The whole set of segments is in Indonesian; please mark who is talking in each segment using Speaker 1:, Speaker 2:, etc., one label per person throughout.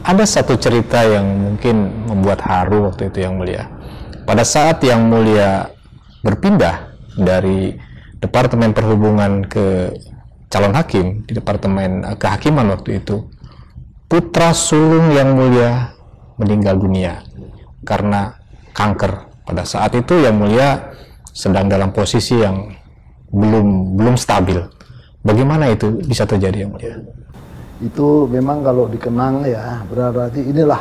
Speaker 1: Ada satu cerita yang mungkin membuat haru waktu itu Yang Mulia. Pada saat Yang Mulia berpindah dari Departemen Perhubungan ke calon hakim di Departemen Kehakiman waktu itu, putra sulung Yang Mulia meninggal dunia karena kanker. Pada saat itu Yang Mulia sedang dalam posisi yang belum stabil. Bagaimana itu bisa terjadi Yang Mulia?
Speaker 2: Itu memang kalau dikenang ya, berarti inilah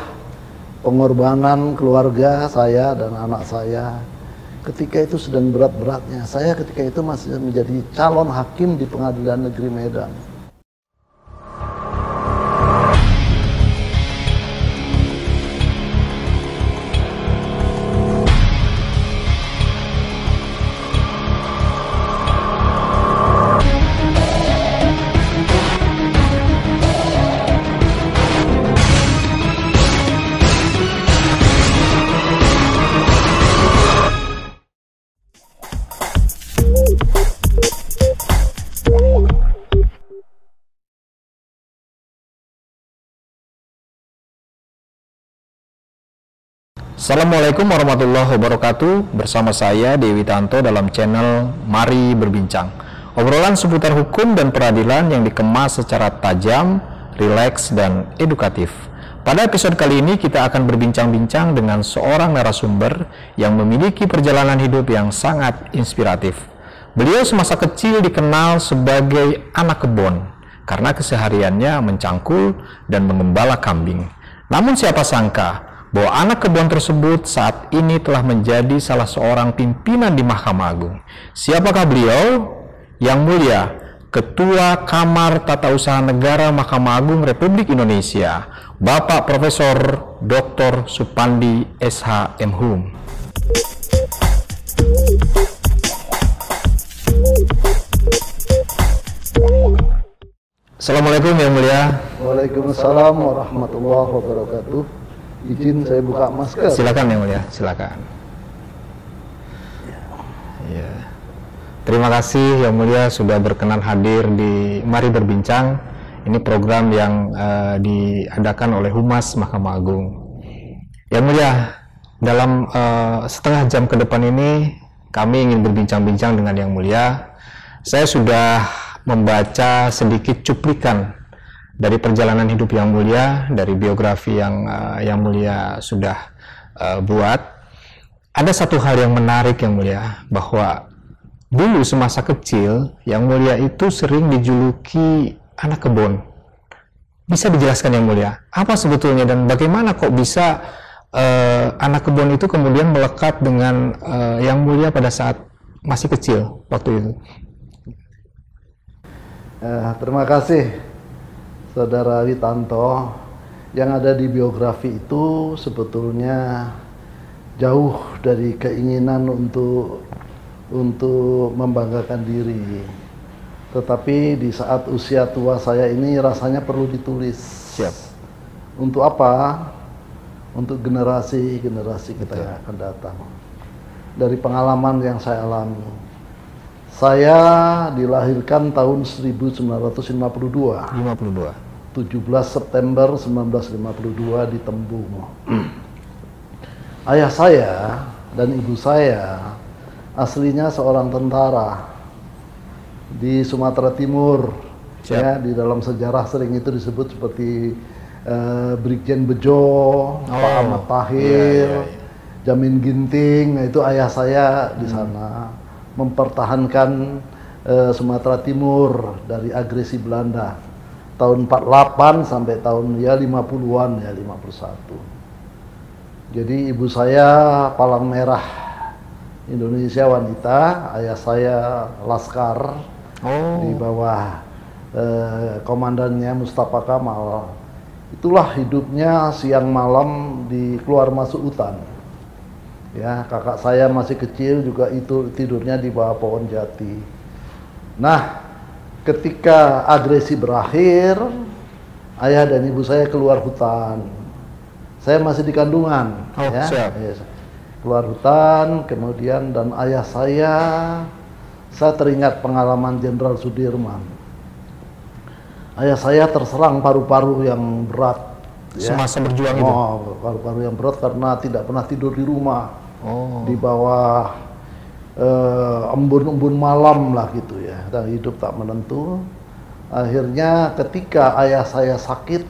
Speaker 2: pengorbanan keluarga saya dan anak saya. Ketika itu sedang berat-beratnya. Saya ketika itu masih menjadi calon hakim di Pengadilan Negeri Medan.
Speaker 1: Assalamualaikum warahmatullahi wabarakatuh. Bersama saya Dewi Tanto dalam channel Mari Berbincang. Obrolan seputar hukum dan peradilan yang dikemas secara tajam, rileks, dan edukatif. Pada episode kali ini kita akan berbincang-bincang dengan seorang narasumber yang memiliki perjalanan hidup yang sangat inspiratif. Beliau semasa kecil dikenal sebagai anak kebon karena kesehariannya mencangkul dan mengembala kambing. Namun siapa sangka bahwa anak kebon tersebut saat ini telah menjadi salah seorang pimpinan di Mahkamah Agung. Siapakah beliau? Yang Mulia, Ketua Kamar Tata Usaha Negara Mahkamah Agung Republik Indonesia, Bapak Profesor Dr. Supandi SH MHum. Assalamualaikum Yang Mulia.
Speaker 2: Waalaikumsalam warahmatullahi wabarakatuh. Izin saya buka masker.
Speaker 1: Silakan Yang Mulia, silakan. Ya. Terima kasih Yang Mulia sudah berkenan hadir di Mari Berbincang. Ini program yang diadakan oleh Humas Mahkamah Agung. Yang Mulia, dalam setengah jam ke depan ini kami ingin berbincang-bincang dengan Yang Mulia. Saya sudah membaca sedikit cuplikan dari perjalanan hidup Yang Mulia, dari biografi yang Mulia sudah buat. Ada satu hal yang menarik Yang Mulia, bahwa dulu semasa kecil Yang Mulia itu sering dijuluki anak kebon. Bisa dijelaskan Yang Mulia, apa sebetulnya dan bagaimana kok bisa anak kebon itu kemudian melekat dengan Yang Mulia pada saat masih kecil waktu itu?
Speaker 2: Terima kasih Saudara Witanto. Yang ada di biografi itu sebetulnya jauh dari keinginan untuk membanggakan diri. Tetapi di saat usia tua saya ini rasanya perlu ditulis.
Speaker 1: Siap.
Speaker 2: Untuk apa? Untuk generasi-generasi kita yang akan datang. Dari pengalaman yang saya alami. Saya dilahirkan tahun 1952. 17 September 1952 di Tembung. Ayah saya dan ibu saya aslinya seorang tentara di Sumatera Timur. Ya, di dalam sejarah sering itu disebut seperti Brigjen Bejo, Pak Ahmad Tahir, Jamin Ginting. Nah, itu ayah saya di sana mempertahankan Sumatera Timur dari agresi Belanda tahun 48 sampai tahun 50-an 51. Jadi ibu saya Palang Merah Indonesia wanita, ayah saya Laskar di bawah komandannya Mustafa Kamal. Itulah hidupnya siang malam di keluar masuk hutan. Ya, kakak saya masih kecil juga itu tidurnya di bawah pohon jati. Nah, ketika agresi berakhir, ayah dan ibu saya keluar hutan. Saya masih di kandungan.
Speaker 1: Siap.
Speaker 2: Ya, keluar hutan, kemudian dan ayah saya teringat pengalaman Jenderal Sudirman. Ayah saya terserang paru-paru yang berat.
Speaker 1: Semasa berjuang itu?
Speaker 2: Paru-paru yang berat karena tidak pernah tidur di rumah. Di bawah embun-embun malam lah gitu ya, dan hidup tak menentu. Akhirnya ketika ayah saya sakit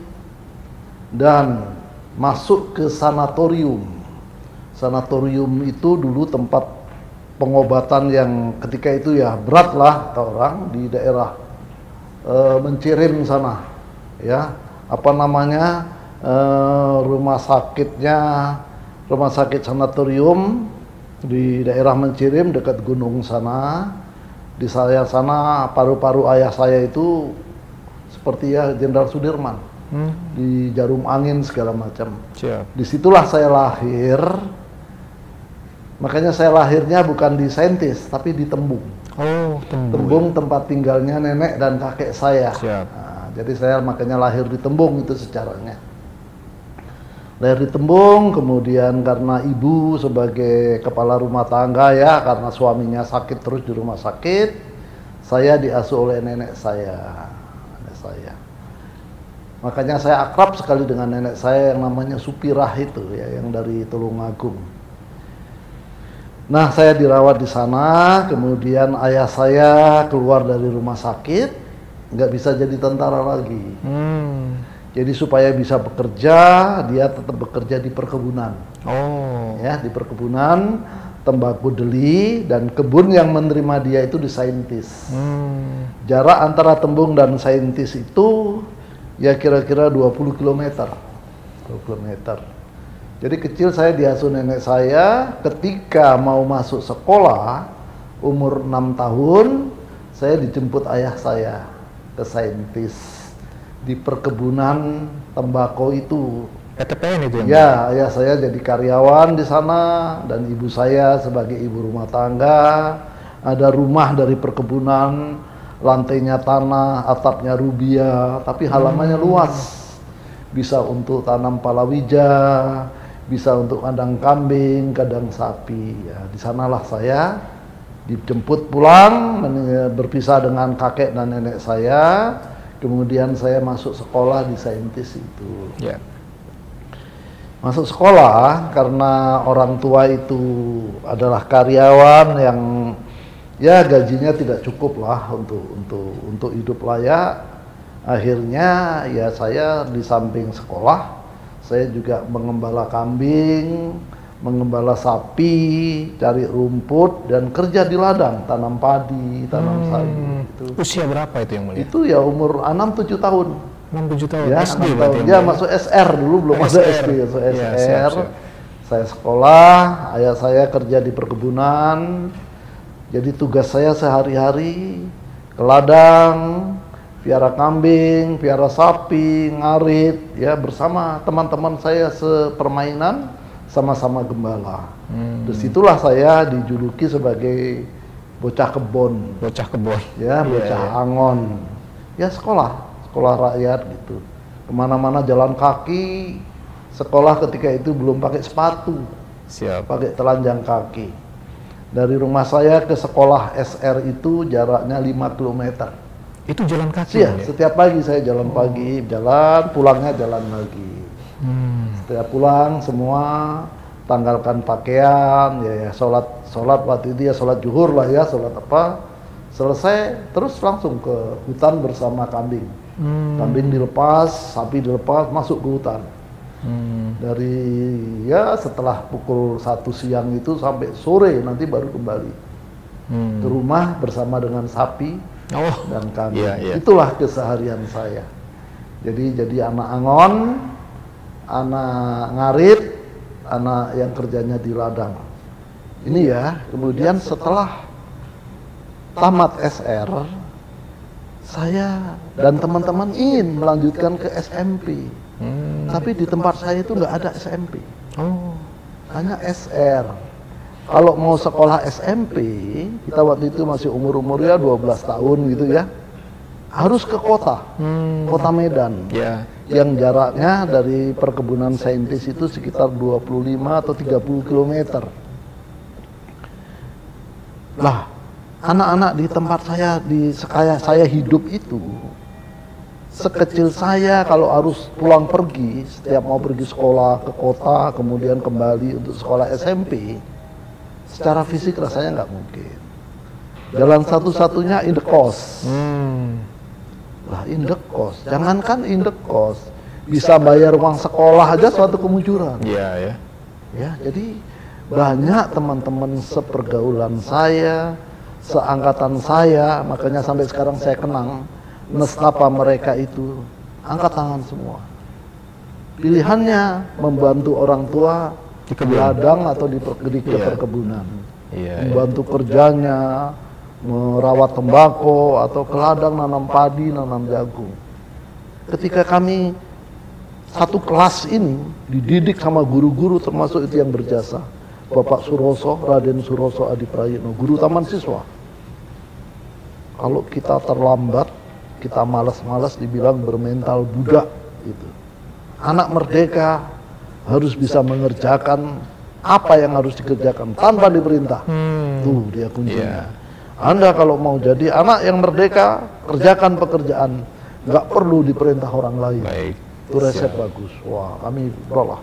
Speaker 2: dan masuk ke sanatorium. Sanatorium itu dulu tempat pengobatan yang ketika itu ya berat lah kata orang di daerah Mencirim sana, ya apa namanya rumah sakit sanatorium di daerah Mencirim dekat gunung sana. Di saya sana paru-paru ayah saya itu seperti ya Jenderal Sudirman, di jarum angin segala macam. Disitulah saya lahir. Makanya saya lahirnya bukan di Saintis, tapi di Tembung. Tembung tempat tinggalnya nenek dan kakek saya. Nah, jadi saya makanya lahir di Tembung itu secaranya. Lahir di Tembung, kemudian karena ibu sebagai kepala rumah tangga ya, karena suaminya sakit terus di rumah sakit, saya diasuh oleh nenek saya. Makanya saya akrab sekali dengan nenek saya yang namanya Supirah itu ya, yang dari Tulungagung. Nah, saya dirawat di sana, kemudian ayah saya keluar dari rumah sakit, nggak bisa jadi tentara lagi. Jadi supaya bisa bekerja, dia tetap bekerja di perkebunan. Ya, di perkebunan, tembakau deli, dan kebun yang menerima dia itu di Saintis. Jarak antara Tembung dan Saintis itu ya kira-kira 20 km. 20 km. Jadi kecil saya diasuh nenek saya, ketika mau masuk sekolah, umur 6 tahun, saya dijemput ayah saya ke Saintis, di perkebunan tembakau itu.
Speaker 1: PTPN itu
Speaker 2: ya? Ya, ayah saya jadi karyawan di sana, dan ibu saya sebagai ibu rumah tangga. Ada rumah dari perkebunan, lantainya tanah, atapnya rubia, tapi halamannya luas. Bisa untuk tanam palawija, bisa untuk kandang kambing, kandang sapi. Ya, di sanalah saya dijemput pulang, berpisah dengan kakek dan nenek saya. Kemudian saya masuk sekolah di Saintis itu. Masuk sekolah karena orang tua itu adalah karyawan yang ya gajinya tidak cukup lah untuk hidup layak. Akhirnya ya saya di samping sekolah, saya juga mengembala kambing, mengembala sapi, cari rumput, dan kerja di ladang, tanam padi, tanam sagu. Itu.
Speaker 1: Usia berapa itu yang mulia?
Speaker 2: Itu ya umur 6-7 tahun.
Speaker 1: 6-7 tahun?
Speaker 2: Ya,
Speaker 1: SD
Speaker 2: 6 tahun. Ya, masuk SR dulu, belum ada SD. Masuk SR.
Speaker 1: Ya, siap.
Speaker 2: Saya sekolah, ayah saya kerja di perkebunan. Jadi tugas saya sehari-hari ke ladang, piara kambing, piara sapi, ngarit, ya bersama teman-teman saya sepermainan, sama-sama gembala. Disitulah saya dijuluki sebagai bocah kebon. Ya, bocah angon. Ya sekolah rakyat gitu. Kemana-mana jalan kaki, sekolah ketika itu belum pakai sepatu. Pakai telanjang kaki. Dari rumah saya ke sekolah SR itu jaraknya 5 km.
Speaker 1: Itu jalan kaki?
Speaker 2: Iya, setiap pagi saya jalan pagi, pulangnya jalan lagi. Setiap pulang semua tanggalkan pakaian, ya sholat waktu itu ya sholat zuhur lah ya, sholat apa, selesai terus langsung ke hutan bersama kambing. Kambing dilepas, sapi dilepas, masuk ke hutan. Dari ya setelah pukul 1 siang itu sampai sore nanti baru kembali ke rumah bersama dengan sapi dan kambing. Itulah keseharian saya. Jadi anak angon, anak ngarit, anak yang kerjanya di ladang. Ini ya, kemudian setelah tamat SR, saya dan teman-teman ingin melanjutkan ke SMP. Tapi di tempat saya itu nggak ada SMP. Hanya SR. Kalau mau sekolah SMP, kita waktu itu masih umur-umurnya 12 tahun gitu ya, harus ke kota Medan, yang jaraknya dari perkebunan Saintis itu sekitar 25 atau 30 km. Lah, anak-anak di tempat saya, saya hidup itu, sekecil saya kalau harus pulang pergi, setiap mau pergi sekolah ke kota, kemudian kembali untuk sekolah SMP, secara fisik rasanya nggak mungkin. Jalan satu-satunya indekos. Lah indekos, jangankan indekos, bisa bayar uang sekolah aja suatu kemujuran.
Speaker 1: Iya ya.
Speaker 2: Ya, jadi banyak teman-teman sepergaulan saya, seangkatan saya, makanya sampai sekarang saya kenang nestapa mereka itu angkat tangan semua. Pilihannya membantu orang tua di ladang atau di perkebunan. Membantu kerjanya, merawat tembakau atau ke ladang nanam padi, nanam jagung. Ketika kami satu kelas ini dididik sama guru-guru termasuk itu yang berjasa, Bapak Suroso, Raden Suroso Adi Prayitno, guru taman siswa. Kalau kita terlambat, kita malas-malas dibilang bermental budak gitu. Anak merdeka harus bisa mengerjakan apa yang harus dikerjakan tanpa diperintah. Tuh dia kuncinya. Anda kalau mau jadi anak yang merdeka, kerjakan pekerjaan, nggak perlu diperintah orang lain.
Speaker 1: Baik.
Speaker 2: Itu resep bagus. Wah, kami berolah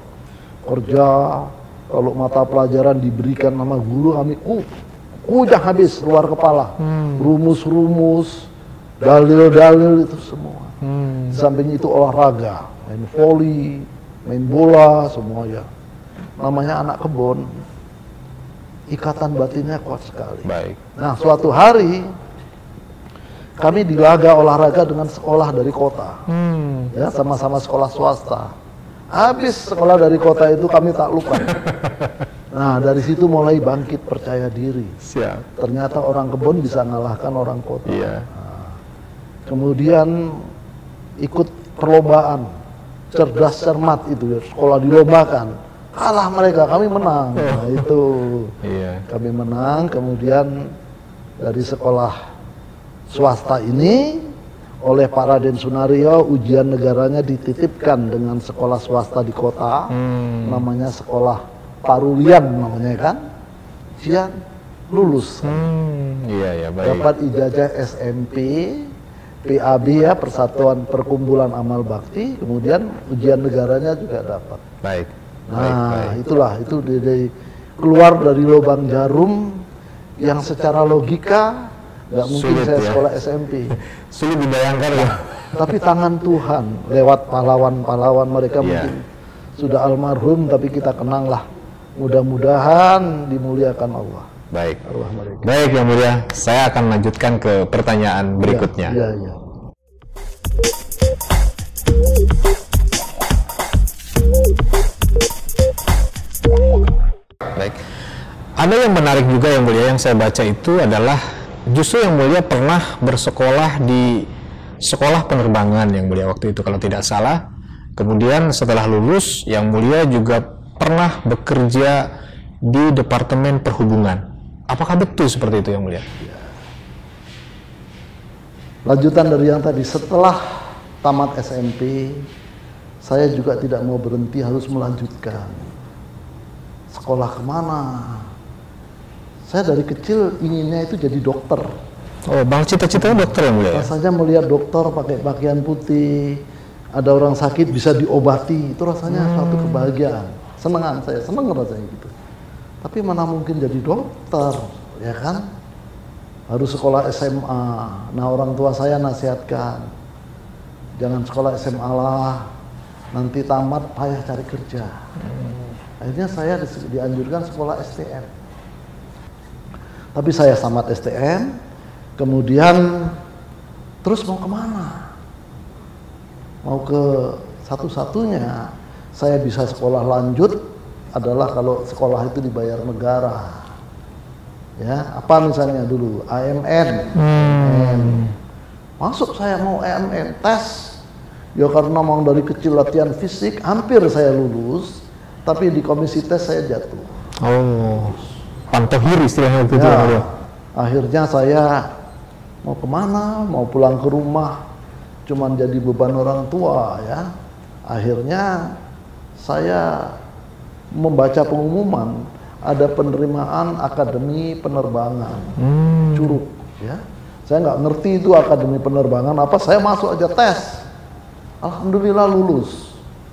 Speaker 2: kerja. Kalau mata pelajaran diberikan sama guru, kami udah habis luar kepala. Rumus-rumus, dalil-dalil itu semua. Di samping itu olahraga, main voli, main bola, semua ya. Namanya anak kebon, ikatan batinnya kuat sekali.
Speaker 1: Baik.
Speaker 2: Nah, suatu hari kami dilaga olahraga dengan sekolah dari kota. Ya, sama-sama sekolah swasta. Habis sekolah dari kota itu kami tak lupa. Nah, dari situ mulai bangkit percaya diri.
Speaker 1: Siap.
Speaker 2: Ternyata orang kebun bisa ngalahkan orang kota.
Speaker 1: Iya.
Speaker 2: Kemudian ikut perlombaan cerdas cermat itu ya, sekolah dilombakan, kalah mereka, kami menang. Nah, itu kami menang. Kemudian dari sekolah swasta ini oleh Pak Raden Sunario ujian negaranya dititipkan dengan sekolah swasta di kota, namanya sekolah Parulian namanya kan, ujian lulus.
Speaker 1: Baik.
Speaker 2: Dapat ijazah SMP, PAB ya, Persatuan Perkumpulan Amal Bakti, kemudian ujian negaranya juga dapat.
Speaker 1: Baik.
Speaker 2: Nah, itulah itu dari keluar dari lubang jarum yang secara logika nggak mungkin
Speaker 1: sulit,
Speaker 2: saya
Speaker 1: ya.
Speaker 2: sekolah SMP.
Speaker 1: Sulit dibayangkan ya.
Speaker 2: Tapi tangan Tuhan lewat pahlawan-pahlawan mereka mungkin sudah almarhum, tapi kita kenang lah. Mudah-mudahan dimuliakan Allah.
Speaker 1: Baik.
Speaker 2: Arwah mereka.
Speaker 1: Baik Yang Mulia, saya akan lanjutkan ke pertanyaan berikutnya.
Speaker 2: Iya.
Speaker 1: Baik. Ada yang menarik juga Yang Mulia yang saya baca itu adalah justru Yang Mulia pernah bersekolah di sekolah penerbangan Yang Mulia waktu itu kalau tidak salah. Kemudian setelah lulus Yang Mulia juga pernah bekerja di Departemen Perhubungan. Apakah betul seperti itu Yang Mulia?
Speaker 2: Lanjutan dari yang tadi, setelah tamat SMP, saya juga tidak mau berhenti, harus melanjutkan. Sekolah kemana? Saya dari kecil inginnya itu jadi dokter.
Speaker 1: Oh, Bang cita-citanya dokter Yang Mulia?
Speaker 2: Rasanya melihat dokter pakai pakaian putih, ada orang sakit bisa diobati, itu rasanya suatu kebahagiaan. Senengan saya, seneng rasanya gitu. Tapi mana mungkin jadi dokter, ya kan? Harus sekolah SMA. Nah, orang tua saya nasihatkan, jangan sekolah SMA lah, nanti tamat payah cari kerja. Akhirnya saya dianjurkan sekolah STM. Tapi saya tamat STM, kemudian terus mau kemana? Mau ke satu-satunya saya bisa sekolah lanjut adalah kalau sekolah itu dibayar negara. Ya, apa misalnya dulu AMN. Masuk saya mau AMN, tes. Ya karena mau dari kecil latihan fisik, hampir saya lulus, tapi di komisi tes saya jatuh.
Speaker 1: Oh, pantohir istilahnya waktu itu.
Speaker 2: Ya, akhirnya saya mau kemana? Mau pulang ke rumah, cuman jadi beban orang tua ya. Akhirnya saya membaca pengumuman ada penerimaan akademi penerbangan Curug ya. Saya nggak ngerti itu akademi penerbangan apa, saya masuk aja tes alhamdulillah lulus.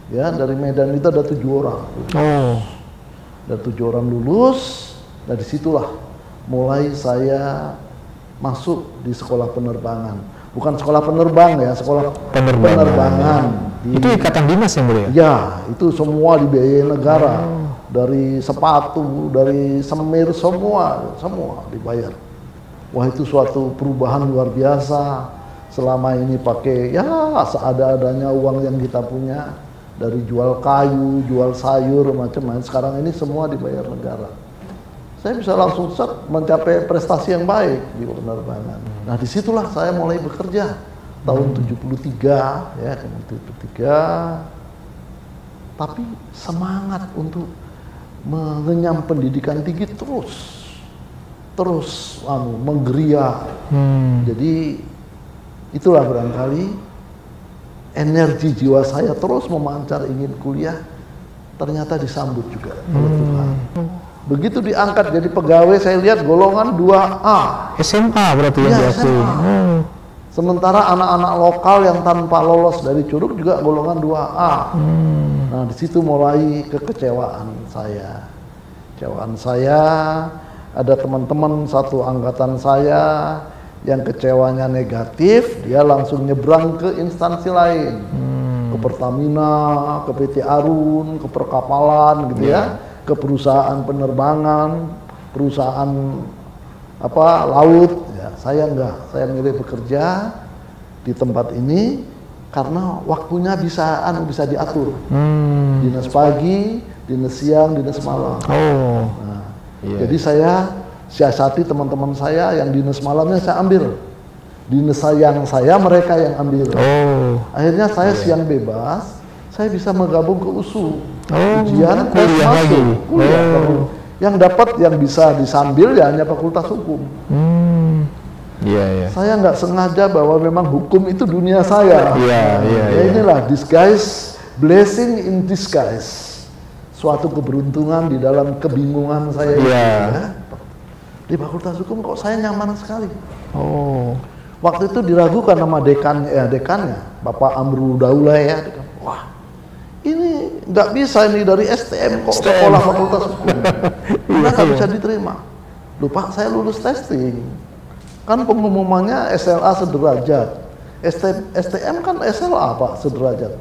Speaker 2: Ya, dari Medan itu ada 7 orang.
Speaker 1: Oh.
Speaker 2: Ada 7 orang lulus. Dari situlah mulai saya masuk di sekolah penerbangan. Bukan sekolah penerbang ya, sekolah penerbangan.
Speaker 1: Itu ikatan dinas yang mulia?
Speaker 2: Ya, itu semua dibiayai negara. Dari sepatu, dari semir, semua dibayar. Wah, itu suatu perubahan luar biasa. Selama ini pakai ya seada-adanya uang yang kita punya, dari jual kayu, jual sayur, macam-macam. Sekarang ini semua dibayar negara. Saya bisa langsung mencapai prestasi yang baik di penerbangan. Nah, disitulah saya mulai bekerja tahun 73 ya, 73. Tapi semangat untuk mengenyam pendidikan tinggi terus menggeria. Jadi itulah barangkali energi jiwa saya terus memancar ingin kuliah, ternyata disambut juga oleh Tuhan. Begitu diangkat jadi pegawai, saya lihat golongan 2A.
Speaker 1: SMA berarti ya?
Speaker 2: SMA. Sementara anak-anak lokal yang tanpa lolos dari Curug juga golongan 2A. Nah, di situ mulai kekecewaan saya. Kekecewaan saya, ada teman-teman satu angkatan saya yang kecewanya negatif, dia langsung nyebrang ke instansi lain. Ke Pertamina, ke PT Arun, ke perkapalan gitu ya, ke perusahaan penerbangan, perusahaan laut. Ya, saya enggak, saya milih bekerja di tempat ini karena waktunya bisa diatur. Dinas pagi, dinas siang, dinas malam. Nah, jadi saya siasati teman-teman saya yang dinas malamnya saya ambil. Dinas yang saya mereka yang ambil. Akhirnya saya siang bebas, saya bisa menggabung ke USU. Ujian
Speaker 1: kuliah lagi.
Speaker 2: Yang dapat yang bisa disambil ya hanya Fakultas Hukum. Saya nggak sengaja bahwa memang hukum itu dunia saya. Inilah disguise, blessing in disguise. Suatu keberuntungan di dalam kebingungan saya. Di Fakultas Hukum kok saya nyaman sekali. Waktu itu diragukan sama dekannya, Bapak Amru Daulay ya. Wah, ini nggak bisa ini dari STM kok sekolah Fakultas Hukum. Nggak bisa diterima. Loh Pak, saya lulus testing. Kan pengumumannya SLA sederajat. STM kan SLA Pak sederajat.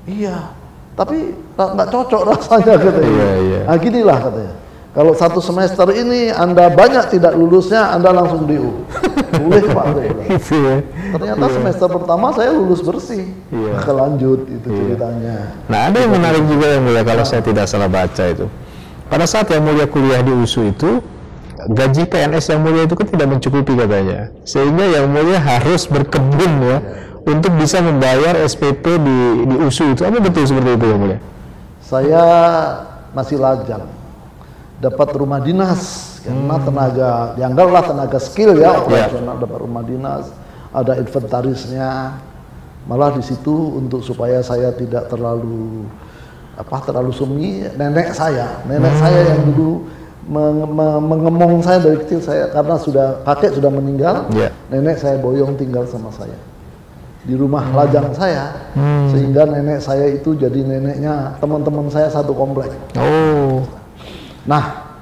Speaker 2: Iya, tapi nggak cocok rasanya katanya. Nah ginilah katanya. Kalau satu semester ini Anda banyak tidak lulusnya, Anda langsung DU. Boleh Pak. Ternyata semester pertama saya lulus bersih. Kelanjut itu ceritanya.
Speaker 1: Nah, ada yang menarik juga yang mulia kalau saya tidak salah baca itu. Pada saat yang mulia kuliah di USU itu, gaji PNS yang mulia itu kan tidak mencukupi katanya. Sehingga yang mulia harus berkebun ya untuk bisa membayar SPP di USU itu. Apa betul seperti itu yang mulia?
Speaker 2: Saya masih lajang. Dapat rumah dinas karena dianggaplah tenaga skill ya operasional, dapat rumah dinas, ada inventarisnya. Malah di situ untuk supaya saya tidak terlalu semi, nenek saya yang dulu mengemong saya dari kecil, saya karena kakek sudah meninggal, nenek saya boyong tinggal sama saya di rumah lajang saya, sehingga nenek saya itu jadi neneknya teman-teman saya satu komplek. Nah,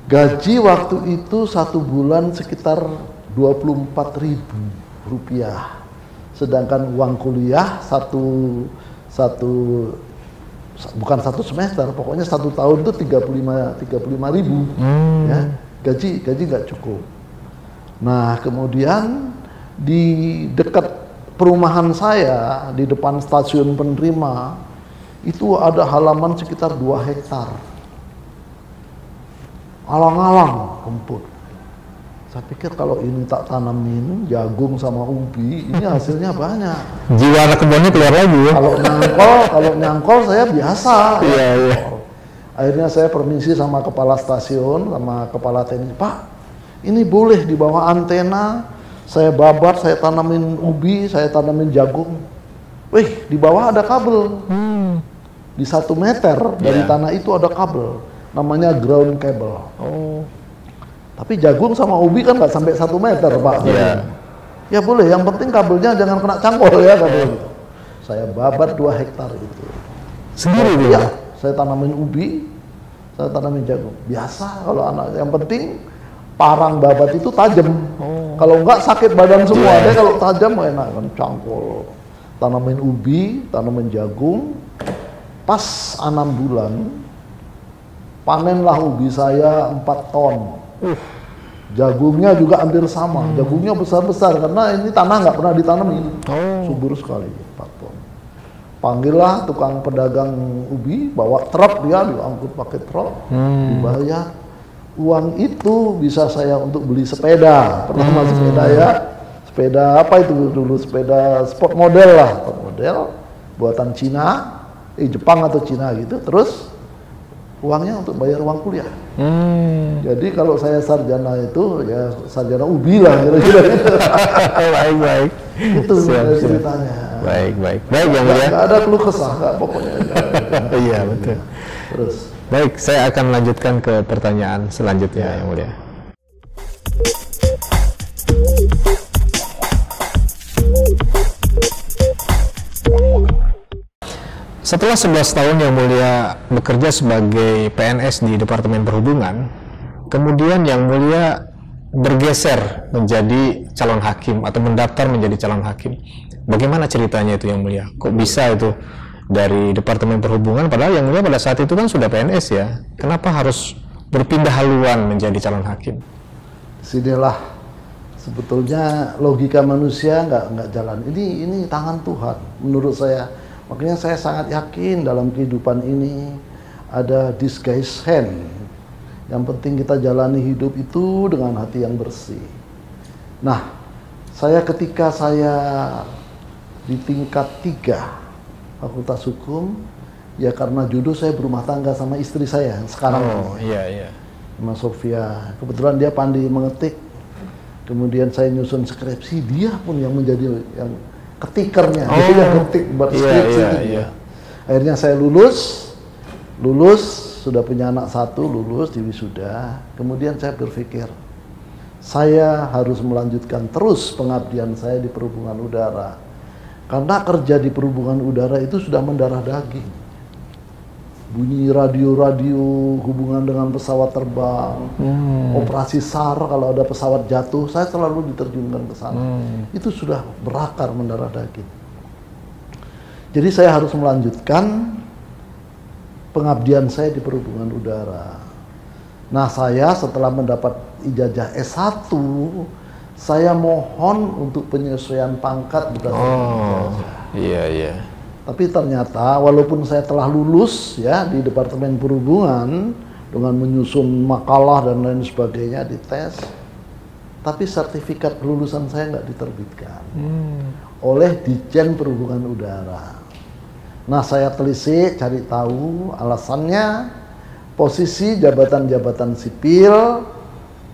Speaker 2: gaji waktu itu 1 bulan sekitar 24.000 rupiah. Sedangkan uang kuliah bukan satu semester, pokoknya 1 tahun itu 35.000. Ya, gaji nggak cukup. Nah, kemudian di dekat perumahan saya, di depan stasiun penerima, itu ada halaman sekitar 2 hektar. Alang-alang rumput. Saya pikir kalau ini tak tanamin jagung sama ubi, ini hasilnya banyak.
Speaker 1: Jiwa anak kebunnya keluar lagi ya.
Speaker 2: Kalau nyangkol saya biasa. Akhirnya saya permisi sama kepala stasiun, sama kepala teknik, Pak, ini boleh di bawah antena, saya babat, saya tanamin ubi, saya tanamin jagung. Wih, di bawah ada kabel. Di 1 meter dari tanah itu ada kabel. Namanya ground cable. Tapi jagung sama ubi kan nggak sampai 1 meter Pak. Ya boleh, yang penting kabelnya jangan kena cangkol ya kabel. saya babat 2 hektar itu.
Speaker 1: Sendiri dia?
Speaker 2: Iya, saya tanamin ubi, saya tanamin jagung. Biasa kalau anak, yang penting parang babat itu tajam. Kalau enggak sakit badan semua. Dia kalau tajam enak kan, cangkul. Tanamin ubi, tanamin jagung. Pas 6 bulan, panenlah ubi saya 4 ton. Jagungnya juga hampir sama. Jagungnya besar-besar karena ini tanah nggak pernah ditanamin. Subur sekali, 4 ton. Panggillah tukang pedagang ubi, bawa truk, dia diangkut pakai truk, dibayar. Uang itu bisa saya untuk beli sepeda. Pertama sepeda ya, sepeda apa itu dulu, sepeda sport model lah, sport model buatan Cina, Jepang atau Cina gitu. Terus uangnya untuk bayar uang kuliah. Jadi kalau saya sarjana itu ya sarjana ubi lah kira-kira.
Speaker 1: Baik.
Speaker 2: Itu ceritanya.
Speaker 1: Baik yang mulia.
Speaker 2: Nggak ada keluh kesah, nggak pokoknya.
Speaker 1: Iya betul.
Speaker 2: Terus.
Speaker 1: Baik, saya akan lanjutkan ke pertanyaan selanjutnya yang mulia. Setelah 11 tahun yang mulia bekerja sebagai PNS di Departemen Perhubungan, kemudian yang mulia bergeser menjadi calon hakim atau mendaftar menjadi calon hakim. Bagaimana ceritanya itu yang mulia? Kok bisa itu dari Departemen Perhubungan, padahal yang mulia pada saat itu kan sudah PNS ya? Kenapa harus berpindah haluan menjadi calon hakim?
Speaker 2: Sinilah sebetulnya logika manusia nggak jalan. Ini tangan Tuhan menurut saya. Makanya saya sangat yakin dalam kehidupan ini ada disguise hand. Yang penting kita jalani hidup itu dengan hati yang bersih. Nah, ketika saya di tingkat 3 Fakultas Hukum, ya karena jodoh saya berumah tangga sama istri saya sekarang.
Speaker 1: Iya.
Speaker 2: Sama Sofia. Kebetulan dia pandai mengetik. Kemudian saya nyusun skripsi, dia pun yang menjadi yang ketikernya, jadi yang ketik buat skripsi. Iya. Akhirnya saya lulus, sudah punya anak 1, lulus di wisuda. Kemudian saya berpikir, saya harus melanjutkan terus pengabdian saya di perhubungan udara. Karena kerja di perhubungan udara itu sudah mendarah daging. Bunyi radio-radio hubungan dengan pesawat terbang, operasi SAR kalau ada pesawat jatuh, saya selalu diterjunkan ke sana. Itu sudah berakar mendarah daging. Jadi saya harus melanjutkan pengabdian saya di perhubungan udara. Nah, saya setelah mendapat ijazah S1, saya mohon untuk penyesuaian pangkat berdasarkan ijazah.
Speaker 1: Iya.
Speaker 2: Tapi ternyata walaupun saya telah lulus ya di Departemen Perhubungan dengan menyusun makalah dan lain sebagainya di tes, tapi sertifikat kelulusan saya nggak diterbitkan oleh Ditjen Perhubungan Udara. Nah, saya telisik cari tahu alasannya, posisi jabatan-jabatan sipil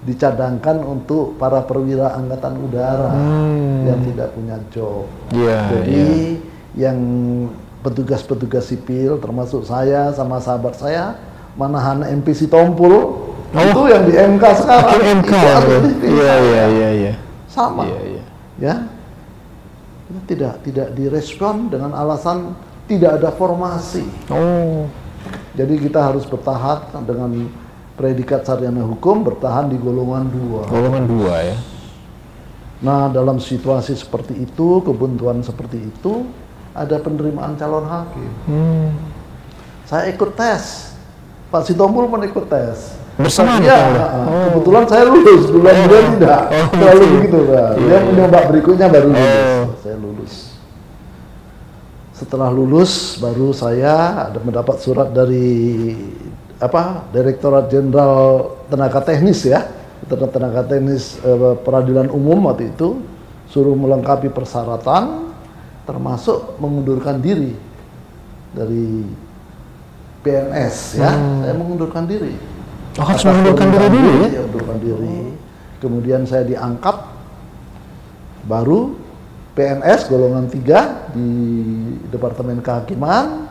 Speaker 2: dicadangkan untuk para perwira angkatan udara yang tidak punya job. Jadi yang petugas-petugas sipil termasuk saya sama sahabat saya Manahan MP Sitompul itu yang di MK sekarang.
Speaker 1: MK. Iya.
Speaker 2: Sama. Ya. Tidak direspon dengan alasan tidak ada formasi. Jadi kita harus bertahan dengan predikat sarjana hukum, bertahan di golongan 2.
Speaker 1: Golongan 2 ya.
Speaker 2: Nah, dalam situasi seperti itu, kebuntuan seperti itu, ada penerimaan calon hakim. Saya ikut tes. Pak Sitompul pun ikut tes.
Speaker 1: Bersama
Speaker 2: kebetulan saya lulus, bulan tidak. Selalu begitu, Pak. Dia menyoba berikutnya baru lulus. Saya lulus. Setelah lulus, baru saya ada mendapat surat dari Direktorat Jenderal Tenaga Teknis ya, Tenaga Teknis Peradilan Umum waktu itu, suruh melengkapi persyaratan, termasuk mengundurkan diri dari PNS ya. Saya mengundurkan diri.
Speaker 1: Harus mengundurkan diri dulu ya?
Speaker 2: Mengundurkan diri. Kemudian saya diangkat, baru PNS golongan 3 di Departemen Kehakiman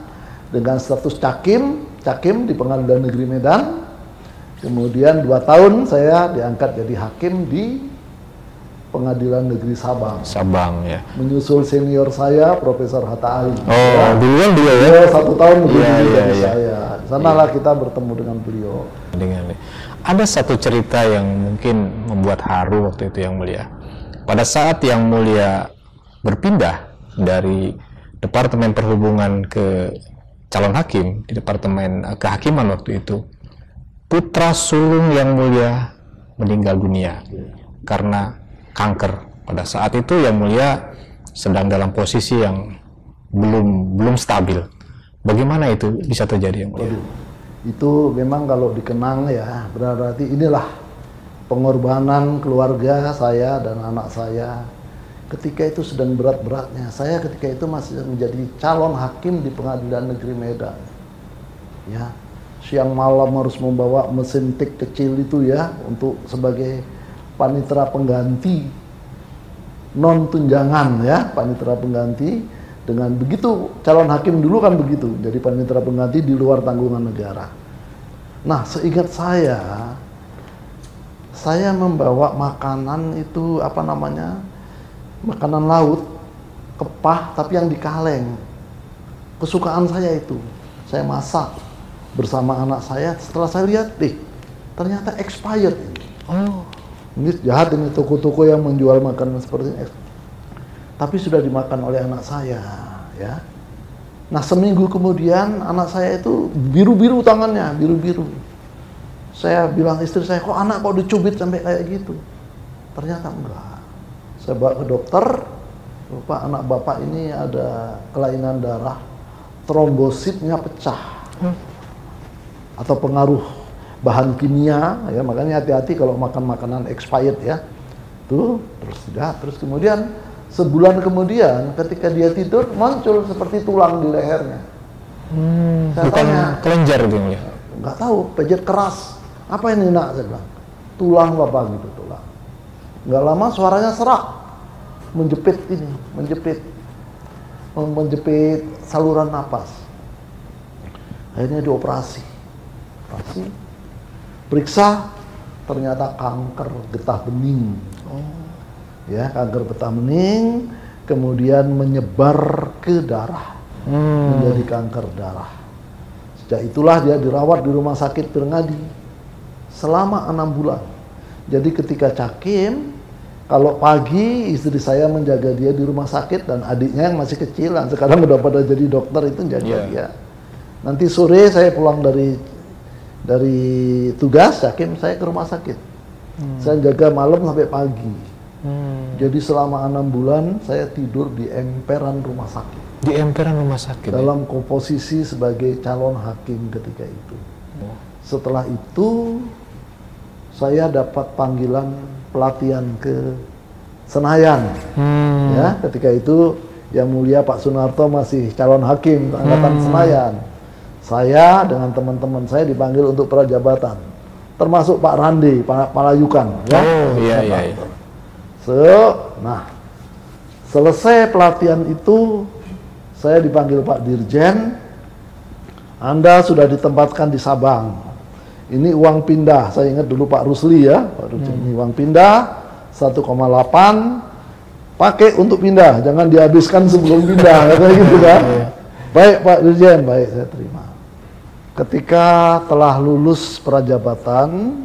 Speaker 2: dengan status cakim di Pengadilan Negeri Medan. Kemudian 2 tahun saya diangkat jadi hakim di Pengadilan Negeri Sabang.
Speaker 1: Sabang ya.
Speaker 2: Menyusul senior saya, Profesor Hatta Ali.
Speaker 1: Oh, duluan dia ya?
Speaker 2: Beliau 1 tahun lebih dulu dari
Speaker 1: iya.
Speaker 2: saya. Di sanalah kita bertemu dengan beliau.
Speaker 1: Ada satu cerita yang mungkin membuat haru waktu itu Yang Mulia. Pada saat Yang Mulia berpindah dari Departemen Perhubungan ke calon hakim di Departemen Kehakiman waktu itu, putra sulung Yang Mulia meninggal dunia karena kanker. Pada saat itu Yang Mulia sedang dalam posisi yang belum stabil. Bagaimana itu bisa terjadi Yang Mulia?
Speaker 2: Itu memang kalau dikenang ya, berarti inilah pengorbanan keluarga saya dan anak saya. Ketika itu sedang berat-beratnya. Saya ketika itu masih menjadi calon hakim di Pengadilan Negeri Medan. Ya, siang malam harus membawa mesin tik kecil itu ya, untuk sebagai panitera pengganti non tunjangan ya, panitera pengganti. Dengan begitu calon hakim dulu kan begitu, jadi panitera pengganti di luar tanggungan negara. Nah, seingat saya membawa makanan itu apa namanya, makanan laut, kepah tapi yang di kaleng. Kesukaan saya itu, saya masak bersama anak saya. Setelah saya lihat, ternyata expired ini. Oh, ini jahat ini, toko-toko yang menjual makanan seperti ini. Tapi sudah dimakan oleh anak saya, ya. Nah, seminggu kemudian anak saya itu biru-biru tangannya, biru-biru. Saya bilang istri saya, kok anak kok dicubit sampai kayak gitu? Ternyata enggak. Saya bawa ke dokter, Pak, anak bapak ini ada kelainan darah, trombositnya pecah. Atau pengaruh bahan kimia, ya, makanya hati-hati kalau makan makanan expired ya. Tuh, terus kemudian sebulan kemudian ketika dia tidur muncul seperti tulang di lehernya. Saya tanya,
Speaker 1: kelenjar itu ya?
Speaker 2: Nggak tahu, pijat keras. Apa ini nak? Saya bilang, tulang bapak gitu, tulang. Nggak lama suaranya serak, menjepit saluran napas. Akhirnya dioperasi. Periksa, ternyata kanker getah bening. Ya, kanker getah bening, kemudian menyebar ke darah, menjadi kanker darah. Sejak itulah dia dirawat di rumah sakit Pirngadi selama 6 bulan. Jadi ketika Cakim, kalau pagi istri saya menjaga dia di rumah sakit dan adiknya yang masih kecil, dan sekarang udah pada jadi dokter itu jaga dia. Nanti sore saya pulang dari tugas Cakim, saya ke rumah sakit. Saya jaga malam sampai pagi. Jadi selama 6 bulan saya tidur di emperan rumah sakit.
Speaker 1: Di emperan rumah sakit?
Speaker 2: Dalam komposisi sebagai calon hakim ketika itu. Setelah itu saya dapat panggilan pelatihan ke Senayan. Ya, ketika itu Yang Mulia Pak Sunarto masih calon hakim angkatan Senayan. Saya dengan teman-teman saya dipanggil untuk prajabatan, termasuk Pak Randi, Pak Palayukan. Ya?
Speaker 1: Oh iya.
Speaker 2: Nah, selesai pelatihan itu, saya dipanggil Pak Dirjen, Anda sudah ditempatkan di Sabang. Ini uang pindah, saya ingat dulu Pak Rusli ya, Pak Dirjen, ini uang pindah 1,8, pakai untuk pindah, jangan dihabiskan sebelum pindah, kayak gitu kan. Baik Pak Dirjen, baik, saya terima. Ketika telah lulus prajabatan,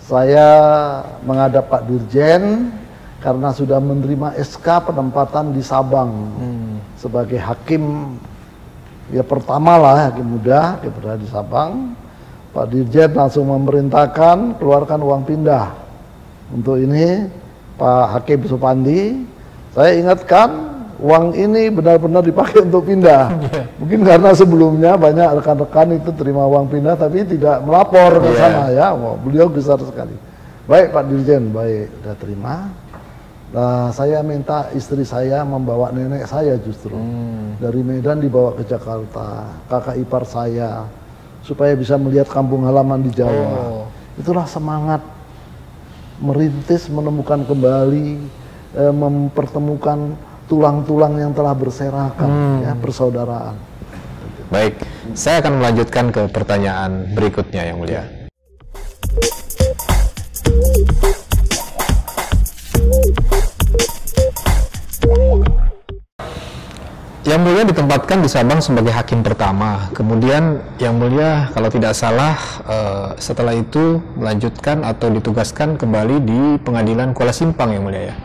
Speaker 2: saya menghadap Pak Dirjen karena sudah menerima SK penempatan di Sabang sebagai hakim ya pertama lah, hakim muda di Sabang. Pak Dirjen langsung memerintahkan keluarkan uang pindah. Untuk ini Pak Hakim Supandi, saya ingatkan uang ini benar-benar dipakai untuk pindah. Mungkin karena sebelumnya banyak rekan-rekan itu terima uang pindah tapi tidak melapor ke sana ya. Wow, beliau besar sekali. Baik Pak Dirjen, baik, sudah terima. Nah, saya minta istri saya membawa nenek saya justru dari Medan dibawa ke Jakarta, kakak ipar saya, supaya bisa melihat kampung halaman di Jawa. Itulah semangat merintis, menemukan kembali, mempertemukan tulang-tulang yang telah berserakan, ya, persaudaraan.
Speaker 1: Baik, saya akan melanjutkan ke pertanyaan berikutnya Yang Mulia. Mulia ditempatkan di Sabang sebagai hakim pertama. Kemudian Yang Mulia kalau tidak salah setelah itu melanjutkan atau ditugaskan kembali di Pengadilan Kuala Simpang, Yang Mulia ya.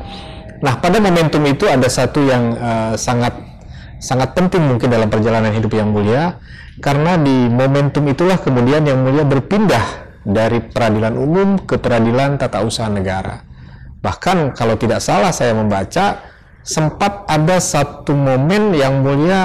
Speaker 1: Nah, pada momentum itu ada satu yang sangat penting mungkin dalam perjalanan hidup Yang Mulia, karena di momentum itulah kemudian Yang Mulia berpindah dari peradilan umum ke peradilan tata usaha negara. Bahkan kalau tidak salah saya membaca, sempat ada satu momen Yang Mulia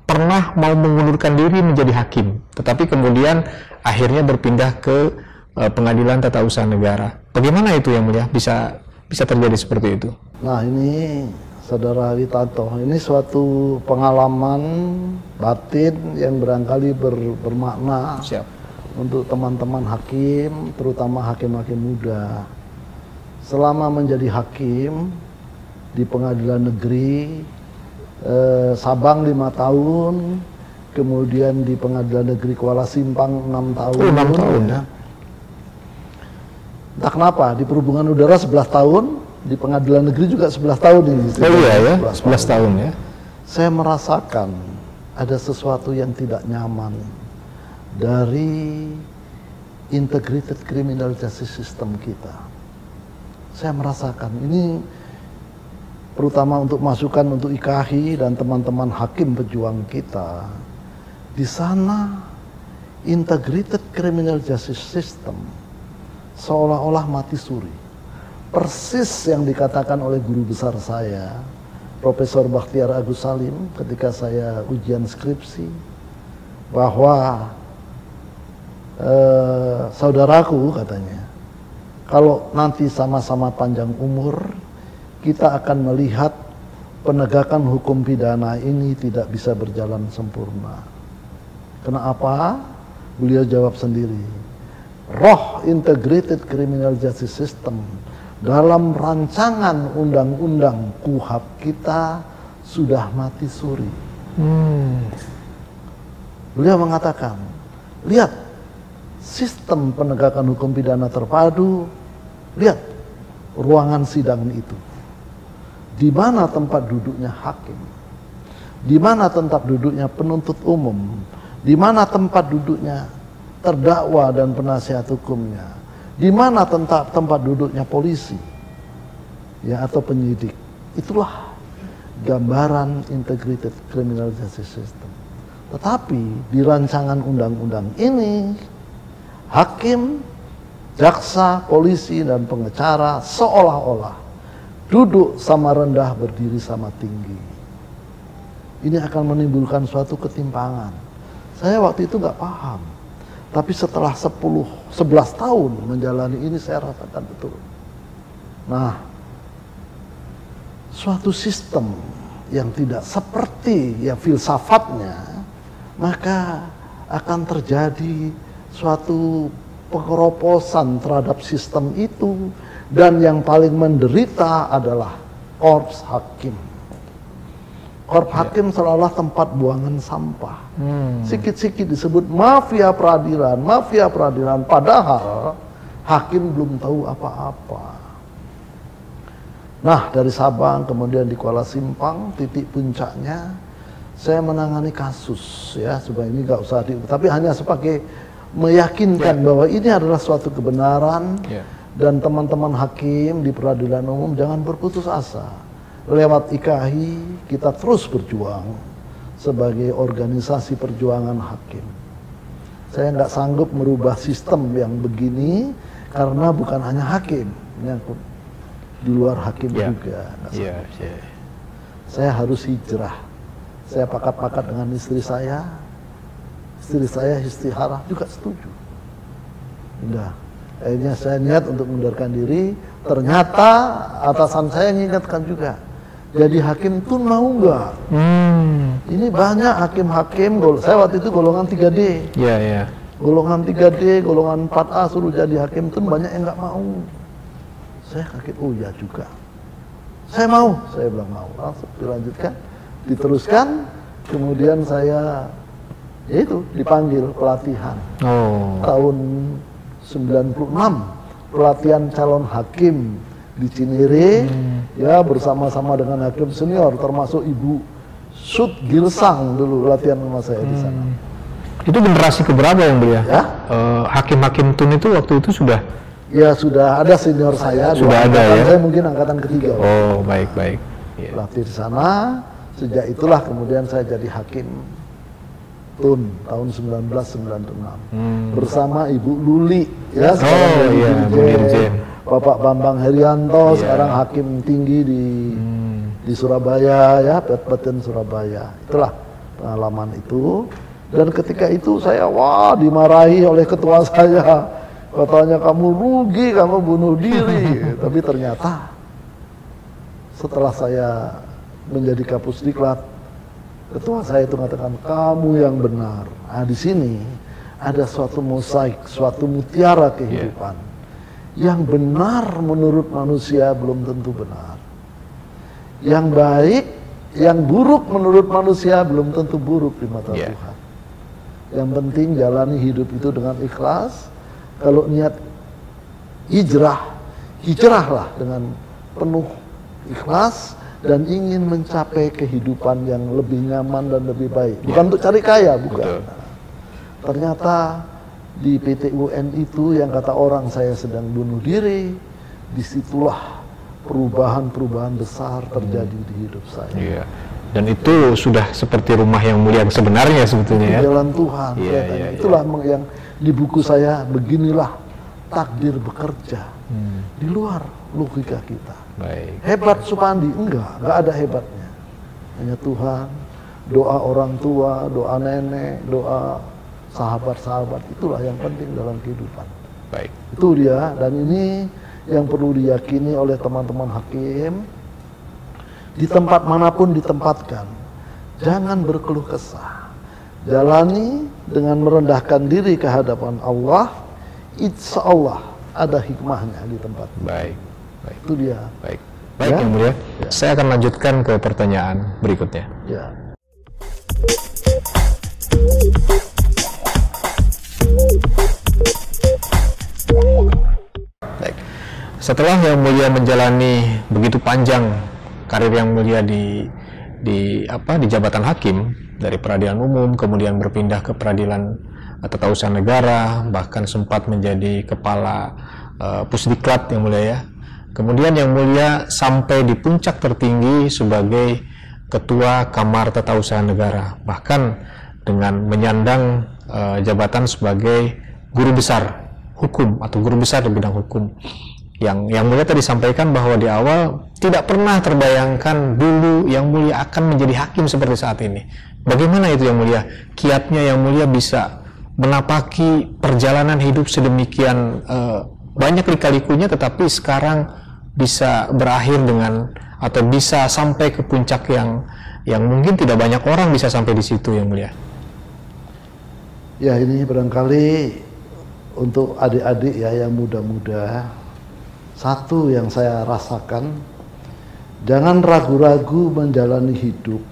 Speaker 1: pernah mau mengundurkan diri menjadi hakim, tetapi kemudian akhirnya berpindah ke Pengadilan Tata Usaha Negara. Bagaimana itu Yang Mulia bisa terjadi seperti itu?
Speaker 2: Nah, ini Saudara Witanto, ini suatu pengalaman batin yang barangkali bermakna untuk teman-teman hakim, terutama hakim-hakim muda. Selama menjadi hakim di Pengadilan Negeri Sabang 5 tahun, kemudian di Pengadilan Negeri Kuala Simpang 6 tahun.
Speaker 1: 6 tahun ya.
Speaker 2: Entah kenapa di Perhubungan Udara 11 tahun, di Pengadilan Negeri juga 11 tahun ini.
Speaker 1: Oh iya ya, 11 tahun ya.
Speaker 2: Saya merasakan ada sesuatu yang tidak nyaman dari integrated criminal justice system kita. Saya merasakan ini terutama untuk masukan untuk IKAHI dan teman-teman hakim pejuang kita. Di sana integrated criminal justice system seolah-olah mati suri. Persis yang dikatakan oleh guru besar saya, Profesor Bakhtiar Agus Salim, ketika saya ujian skripsi, bahwa saudaraku katanya, kalau nanti sama-sama panjang umur, kita akan melihat penegakan hukum pidana ini tidak bisa berjalan sempurna. Kenapa? Beliau jawab sendiri. Roh integrated criminal justice system dalam rancangan undang-undang KUHAP kita sudah mati suri. Beliau mengatakan, lihat sistem penegakan hukum pidana terpadu, lihat ruangan sidang itu. Di mana tempat duduknya hakim? Di mana tempat duduknya penuntut umum? Di mana tempat duduknya terdakwa dan penasihat hukumnya? Di mana tempat duduknya polisi? Ya, atau penyidik? Itulah gambaran integrated criminal justice system. Tetapi di rancangan undang-undang ini, hakim, jaksa, polisi, dan pengacara seolah-olah duduk sama rendah, berdiri sama tinggi. Ini akan menimbulkan suatu ketimpangan. Saya waktu itu nggak paham. Tapi setelah 11 tahun menjalani ini, saya rasakan betul. Nah, suatu sistem yang tidak seperti ya filsafatnya, maka akan terjadi suatu pengeroposan terhadap sistem itu. Dan yang paling menderita adalah korps hakim. Korps hakim seolah-olah tempat buangan sampah. Sikit-sikit disebut mafia peradilan, padahal hakim belum tahu apa-apa. Nah, dari Sabang kemudian di Kuala Simpang, titik puncaknya saya menangani kasus ya, supaya ini nggak usah tapi hanya sebagai meyakinkan bahwa ini adalah suatu kebenaran. Dan teman-teman hakim di peradilan umum jangan berputus asa. Lewat IKAHI kita terus berjuang sebagai organisasi perjuangan hakim. Saya nggak sanggup merubah sistem yang begini karena bukan hanya hakim, menyangkut di luar hakim juga. Saya harus hijrah. Saya pakat-pakat dengan istri saya istiharah juga setuju. Udah. Akhirnya saya niat untuk mengundurkan diri. Ternyata atasan saya mengingatkan juga, jadi hakim tuh mau nggak? Ini banyak hakim-hakim, saya waktu itu golongan 3D. Golongan 3D, golongan 4A suruh jadi hakim tuh banyak yang nggak mau. Saya kaget, oh ya juga. Saya mau, saya bilang mau. Langsung dilanjutkan, diteruskan. Kemudian saya itu dipanggil pelatihan. Tahun 96 pelatihan calon hakim di Cinere ya, bersama-sama dengan hakim senior termasuk Ibu Sud Girsang dulu latihan sama saya di sana.
Speaker 1: Itu generasi keberapa yang mulia?
Speaker 2: Ya?
Speaker 1: Hakim-hakim Tun itu waktu itu sudah?
Speaker 2: Ya sudah ada senior saya.
Speaker 1: Sudah ada ya?
Speaker 2: Saya mungkin angkatan ketiga.
Speaker 1: Oh baik. Yeah.
Speaker 2: Latih di sana. Sejak itulah kemudian saya jadi hakim Tun tahun 1996 bersama Ibu Luli ya. Sekarang Dirjen. Bapak Bambang Herianto sekarang hakim tinggi di Surabaya ya, Petpeten Surabaya. Itulah pengalaman itu. Dan ketika itu saya dimarahi oleh ketua saya, katanya kamu rugi, kamu bunuh diri. Tapi ternyata setelah saya menjadi Kapusdiklat, ketua saya itu mengatakan kamu yang benar. Nah, di sini ada suatu mosaik, suatu mutiara kehidupan. Yang benar menurut manusia belum tentu benar. Yang baik, yang buruk menurut manusia belum tentu buruk di mata Tuhan. Yang penting jalani hidup itu dengan ikhlas. Kalau niat hijrahlah dengan penuh ikhlas dan ingin mencapai kehidupan yang lebih nyaman dan lebih baik. Bukan untuk cari kaya, bukan. Ternyata di PT UN itu yang kata orang saya sedang bunuh diri, disitulah perubahan-perubahan besar terjadi di hidup saya. Dan itu sudah seperti rumah yang mulia yang sebenarnya sebetulnya ya. Jalan Tuhan. Itulah yang di buku saya, beginilah takdir bekerja di luar logika kita. Hebat Supandi? Enggak ada hebatnya. Hanya Tuhan, doa orang tua, doa nenek, doa sahabat-sahabat, itulah yang penting dalam kehidupan. Itu dia, dan ini yang perlu diyakini oleh teman-teman hakim. Di tempat manapun ditempatkan, jangan berkeluh kesah. Jalani dengan merendahkan diri ke hadapan Allah, insya Allah ada hikmahnya di tempat. Baik. Itu dia. Baik Yang Mulia. Saya akan lanjutkan ke pertanyaan berikutnya. Baik. Setelah Yang Mulia menjalani begitu panjang karir Yang Mulia di jabatan hakim, dari peradilan umum kemudian berpindah ke peradilan tata usaha negara, bahkan sempat menjadi kepala Pusdiklat Yang Mulia ya. Kemudian Yang Mulia sampai di puncak tertinggi sebagai ketua Kamar Tata Usaha Negara, bahkan dengan menyandang jabatan sebagai guru besar hukum atau guru besar di bidang hukum. Yang Mulia tadi sampaikan bahwa di awal tidak pernah terbayangkan dulu Yang Mulia akan menjadi hakim seperti saat ini. Bagaimana itu Yang Mulia? Kiatnya Yang Mulia bisa menapaki perjalanan hidup sedemikian banyak lika-likunya, tetapi sekarang bisa berakhir dengan atau bisa sampai ke puncak yang mungkin tidak banyak orang bisa sampai di situ Yang Mulia. Ya, ini barangkali untuk adik-adik ya yang muda-muda. Satu yang saya rasakan, jangan ragu-ragu menjalani hidup.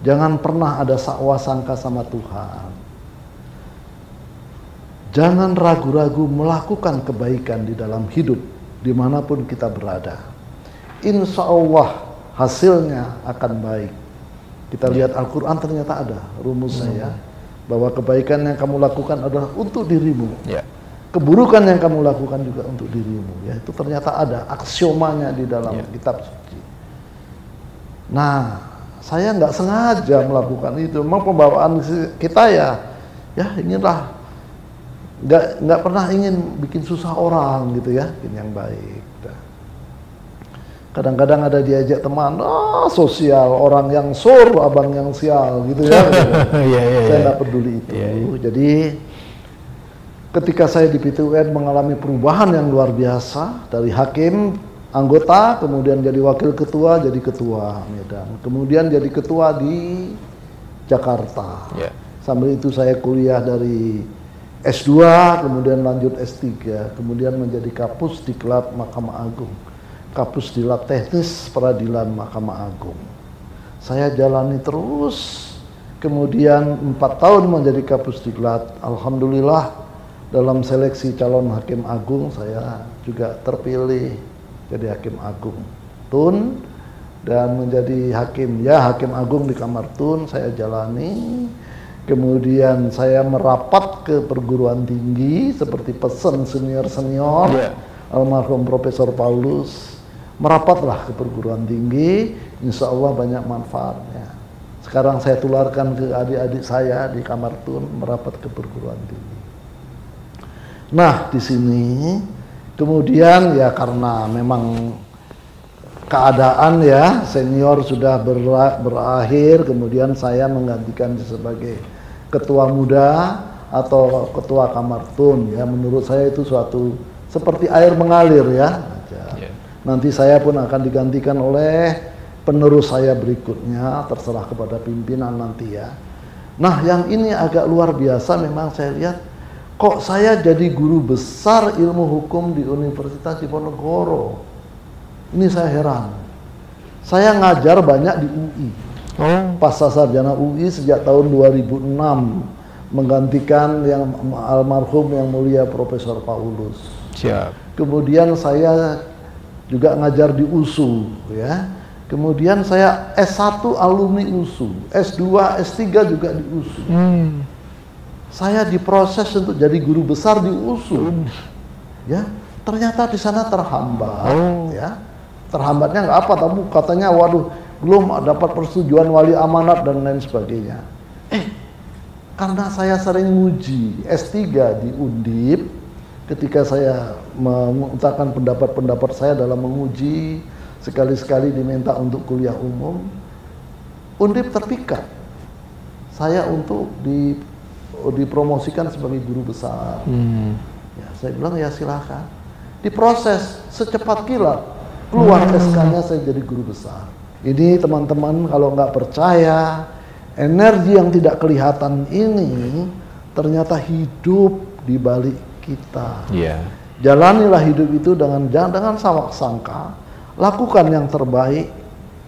Speaker 2: Jangan pernah ada sakwa sangka sama Tuhan. Jangan ragu-ragu melakukan kebaikan di dalam hidup, dimanapun kita berada. Insya Allah hasilnya akan baik. Kita lihat Al-Quran ternyata ada rumusnya bahwa kebaikan yang kamu lakukan adalah untuk dirimu. Keburukan yang kamu lakukan juga untuk dirimu. Ya, itu ternyata ada aksiomanya di dalam kitab suci. Nah, saya nggak sengaja melakukan itu. Memang pembawaan kita ya inginlah nggak pernah ingin bikin susah orang gitu ya, bikin yang baik. Kadang-kadang ada diajak teman, sosial, orang yang sur, abang yang sial gitu ya. Saya nggak peduli itu. Jadi ketika saya di PT UN mengalami perubahan yang luar biasa, dari hakim, anggota, kemudian jadi wakil ketua, jadi ketua Medan, kemudian jadi ketua di Jakarta. Sambil itu saya kuliah dari S2, kemudian lanjut S3, kemudian menjadi Kapusdiklat Mahkamah Agung, Kapusdiklat Teknis Peradilan Mahkamah Agung. Saya jalani terus, kemudian 4 tahun menjadi Kapusdiklat. Alhamdulillah, dalam seleksi calon hakim agung saya juga terpilih jadi hakim agung Tun, dan menjadi hakim, ya hakim agung di Kamartun saya jalani. Kemudian saya merapat ke perguruan tinggi seperti pesan senior-senior, almarhum Profesor Paulus. Merapatlah ke perguruan tinggi, insya Allah banyak manfaatnya. Sekarang saya tularkan ke adik-adik saya di Kamartun, merapat ke perguruan tinggi. Nah, di sini kemudian ya karena memang keadaan ya senior sudah berakhir, kemudian saya menggantikan sebagai ketua muda atau ketua Kamartun. Ya menurut saya itu suatu seperti air mengalir ya. Nanti saya pun akan digantikan oleh penerus saya berikutnya, terserah kepada pimpinan nanti ya. Nah yang ini agak luar biasa memang saya lihat, kok saya jadi guru besar ilmu hukum di Universitas Diponegoro. Ini saya heran. Saya ngajar banyak di UI. Pasca sarjana UI sejak tahun 2006 menggantikan yang almarhum yang mulia Profesor Paulus.
Speaker 1: Siap.
Speaker 2: Kemudian saya juga ngajar di USU ya. Kemudian saya S1 alumni USU, S2, S3 juga di USU. Saya diproses untuk jadi guru besar di USU. Ya, ternyata di sana terhambat ya. Terhambatnya nggak apa, tapi katanya waduh belum dapat persetujuan wali amanat dan lain sebagainya. Karena saya sering nguji S3 di Undip, ketika saya mengutarakan pendapat-pendapat saya dalam menguji, sekali-sekali diminta untuk kuliah umum, Undip terpikat saya untuk dipromosikan sebagai guru besar. Ya, saya bilang ya silakan, diproses secepat kilat, keluar SK-nya saya jadi guru besar. Ini teman-teman kalau nggak percaya, energi yang tidak kelihatan ini ternyata hidup di balik kita. Jalanilah hidup itu jangan sama sangka, lakukan yang terbaik.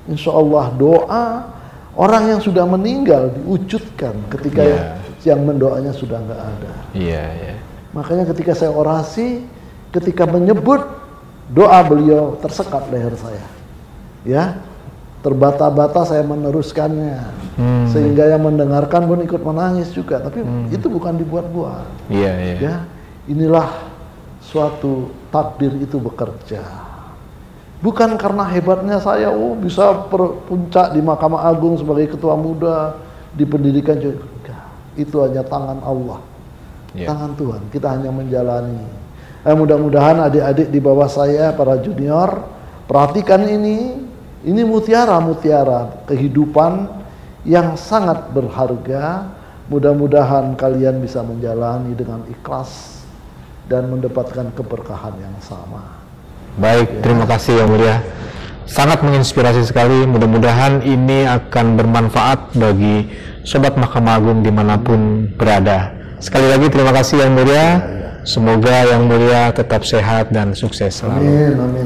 Speaker 2: Insya Allah doa orang yang sudah meninggal diwujudkan ketika yang mendoanya sudah nggak ada. Makanya ketika saya orasi, ketika menyebut doa beliau tersekat leher saya. Ya. Terbata-bata saya meneruskannya, sehingga yang mendengarkan pun ikut menangis juga. Tapi itu bukan dibuat-buat. Ya, inilah suatu takdir itu bekerja. Bukan karena hebatnya saya, bisa puncak di Mahkamah Agung sebagai ketua muda di pendidikan juga. Itu hanya tangan Allah, tangan Tuhan. Kita hanya menjalani. Mudah-mudahan adik-adik di bawah saya, para junior, perhatikan ini. Ini mutiara-mutiara kehidupan yang sangat berharga. Mudah-mudahan kalian bisa menjalani dengan ikhlas dan mendapatkan keberkahan yang sama.
Speaker 1: Baik, terima kasih Yang Mulia. Sangat menginspirasi sekali. Mudah-mudahan ini akan bermanfaat bagi Sobat Mahkamah Agung dimanapun berada. Sekali lagi terima kasih Yang Mulia. Semoga Yang Mulia tetap sehat dan sukses selalu.
Speaker 2: Amin, amin.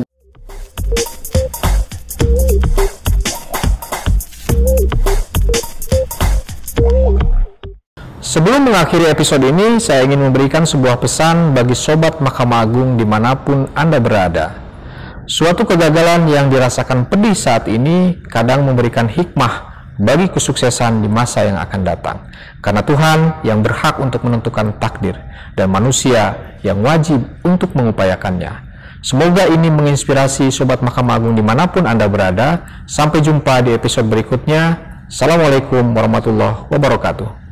Speaker 1: Sebelum mengakhiri episode ini, saya ingin memberikan sebuah pesan bagi Sobat Mahkamah Agung dimanapun Anda berada. Suatu kegagalan yang dirasakan pedih saat ini kadang memberikan hikmah bagi kesuksesan di masa yang akan datang. Karena Tuhan yang berhak untuk menentukan takdir dan manusia yang wajib untuk mengupayakannya. Semoga ini menginspirasi Sobat Mahkamah Agung dimanapun Anda berada. Sampai jumpa di episode berikutnya. Assalamualaikum warahmatullahi wabarakatuh.